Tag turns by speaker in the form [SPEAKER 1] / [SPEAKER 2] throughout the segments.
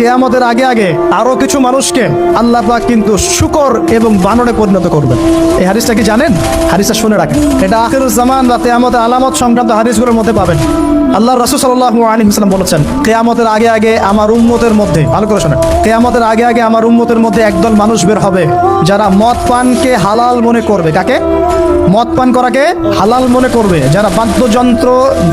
[SPEAKER 1] কিয়ামতের আগে আগে আরো কিছু মানুষকে আল্লাহ পাক কিন্তু শূকর এবং বানরে পরিণত করবেন। এই হাদিসটা কি জানেন? হাদিসটা শুনে রাখেন, এটা আখিরুজ জামান বা কিয়ামতের আলামত সংক্রান্ত হাদিসগুলোর মধ্যে পাবেন। আল্লাহ রাসূল সাল্লাল্লাহু আলাইহি ওয়াসাল্লাম বলেছেন, কিয়ামতের আগে আগে আমার উম্মতের মধ্যে, ভালো করে শোনেন, কিয়ামতের আগে আগে আমার উম্মতের মধ্যে একদল মানুষ বের হবে যারা মদ পানকে হালাল মনে করবে। কাকে? মদ পান করাকে হালাল মনে করবে। যারা বাদ্যযন্ত্র,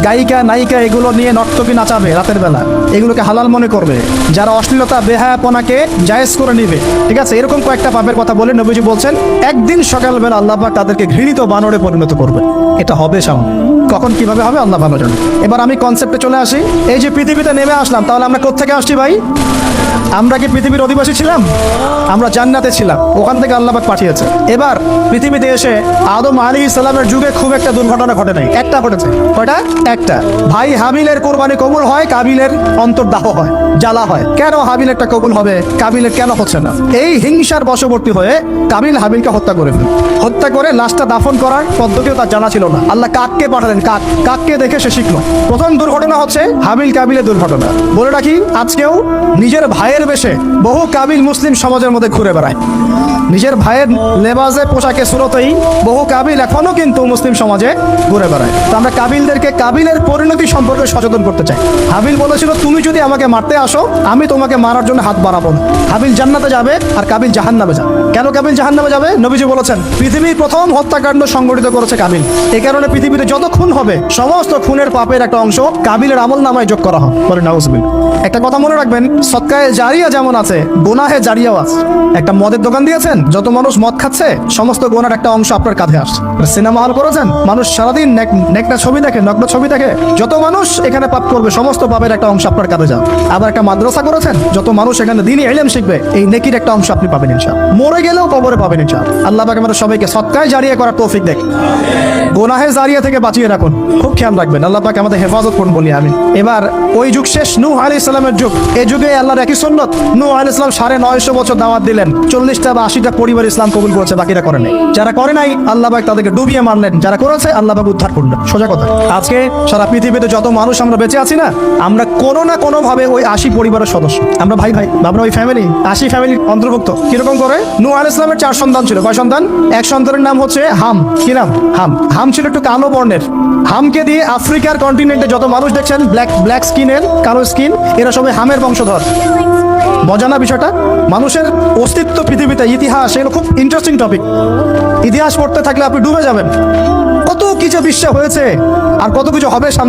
[SPEAKER 1] গায়িকা, নায়িকা এগুলো নিয়ে নর্তকী নাচাবে রাতের বেলা, এগুলোকে হালাল মনে করবে। যারা অশ্লীলতা, বেহায়াপনাকে জায়েজ করে নিবে, ঠিক আছে, এরকম কয়েকটা পাপের কথা বলে নবীজি বলছেন একদিন সকালবেলা আল্লাহ পাক তাদেরকে ঘৃণিত বানরে পরিণত করবে। এটা হবে সামনে, কখন কিভাবে হবে আল্লাহ ভালো জানেন। এবার আমি কনসেপ্টে চলে আসি। এই যে পৃথিবীতে নেমে আসলাম, তাহলে আমরা কোত্থেকে আসছি ভাই? আমরা কি পৃথিবীর অধিবাসী ছিলাম? আমরা জান্নাতে ছিলাম, ওখান থেকে আল্লাহ পাক পাঠিয়েছে। এবার পৃথিবীতে এসে আদম আলাইহিস সালামের যুগে খুব একটা দুর্ঘটনা ঘটে নাই, একটা ঘটেছে। কয়টা? একটা। ভাই হাবিলের কোরবানি কবুল হয়, কাবিলের অন্তর্দাহ হয়, জ্বালা হয়। কেন হাবিলেরটা কবুল হবে, কাবিলের কেন হচ্ছে না? এই হিংসার বশবর্তী হয়ে কাবিল হাবিলকে হত্যা করে ফেলে। হত্যা করে লাশটা দাফন করার পদ্ধতিও তার জানা ছিল না। আল্লাহ কাককে পাঠালেন, কাককে দেখে সে শিখলো। প্রথম দুর্ঘটনা হচ্ছে হাবিল কাবিলের দুর্ঘটনা। বলে রাখি, আজকেও নিজের ভাইয়ের বেশে বহু কাবিল মুসলিম সমাজের মধ্যে ঘুরে বেড়ায়। নিজের ভাইয়ের লেবাসে, পোশাকে, সুরতেই বহু কাবিল এখনো কিন্তু মুসলিম সমাজে ঘুরে বেড়ায়। তো আমরা কাবিলদেরকে কাবিলের পরিণতি সম্পর্কে সচেতন করতে চাই। হাবিল বলেছিল, তুমি যদি আমাকে মারতে আসো, আমি তোমাকে মারার জন্য হাত বাড়াবো না। হাবিল জান্নাতে যাবে আর কাবিল জাহান্নামে যাবে। কেন কাবিল জাহান্নামে যাবে? নবীজি বলেছেন, পৃথিবীর প্রথম হত্যাকাণ্ড সংগঠিত করেছে কাবিল। এই কারণে পৃথিবীতে যত খুন হবে, সমস্ত খুনের পাপের একটা অংশ কাবিলের আমল নামায় যোগ করা হয়। বলে নাউজুবিল্লাহ। একটা কথা মনে রাখবেন, সদকায়ে জারিয়া যেমন আছে, গুনাহে জারিয়াও আছে। একটা মদের দোকান দিয়েছেন, যত মানুষ মদ খাচ্ছে, সমস্ত গুনার একটা অংশ আপনার কাঁধে আসছে। সিনেমা হল করেছেন, মানুষ সারাদিন নেকটা ছবি দেখে, নগ্ন ছবি দেখে, যত মানুষ এখানে পাপ করবে, সমস্ত পাপের একটা অংশ আপনার কাঁধে যাবে। আবার একটা মাদ্রাসা করেছেন, যত মানুষ এখানে দ্বীনি ইলম শিখবে, এই নেকির একটা অংশ আপনি পাবেন ইনশাআল্লাহ। মরে গেলেও কবরে পাবেন ইনশাআল্লাহ। আল্লাহ পাক আমাদের সবাইকে সদকায়ে জারিয়া করার তৌফিক দেন, গুনাহে জারিয়া থেকে বাঁচিয়ে রাখুন। খুব খেয়াল রাখবেন, আল্লাহ পাক আমাদের হেফাজত করুন বলি আমিন। এবার ওই যুগ শেষ, নূহ আলাইহিস সালামের যুগ। এই যুগে আল্লাহর একই সুন্নাত, নূহ আলাইহিস সালাম 950 বছর দাওয়াত দিলেন, 40টা বা 80টা পরিবার ইসলাম কবুল করেছে, বাকিরা করে নাই। যারা করে নাই আল্লাহ পাক তাদেরকে ডুবিয়ে মারলেন, যারা করেছে আল্লাহ পাক উদ্ধার করলেন। সোজা কথা। আজকে সারা পৃথিবীতে যত মানুষ আমরা বেঁচে আছি না, আমরা কোনো না কোনো ভাবে ওই 80 পরিবারের সদস্য। আমরা ভাই ভাই, আমরা ওই ফ্যামিলি, 80 ফ্যামিলির অন্তর্ভুক্ত। কিরকম করে? নূহ আলাইহিস সালামের 4 সন্তান ছিল। কয় সন্তান? এক সন্তানের নাম হচ্ছে হাম। কি নাম? হাম। হাম ছিল একটু কালো বর্ণের। হামকে দিয়ে আফ্রিকার কন্টিনেন্টে যত মানুষ দেখছেন ব্ল্যাক স্কিনের, কালো স্কিন, এরা সবাই হামের বংশধর। মজা না বিষয়টা? মানুষের অস্তিত্ব পৃথিবীতে, ইতিহাস, এগুলো খুব ইন্টারেস্টিং টপিক। ইতিহাস পড়তে থাকলে আপনি ডুবে যাবেন। কত কিছু বিশ্ব হয়েছে আর কত কিছু হবে সামনে।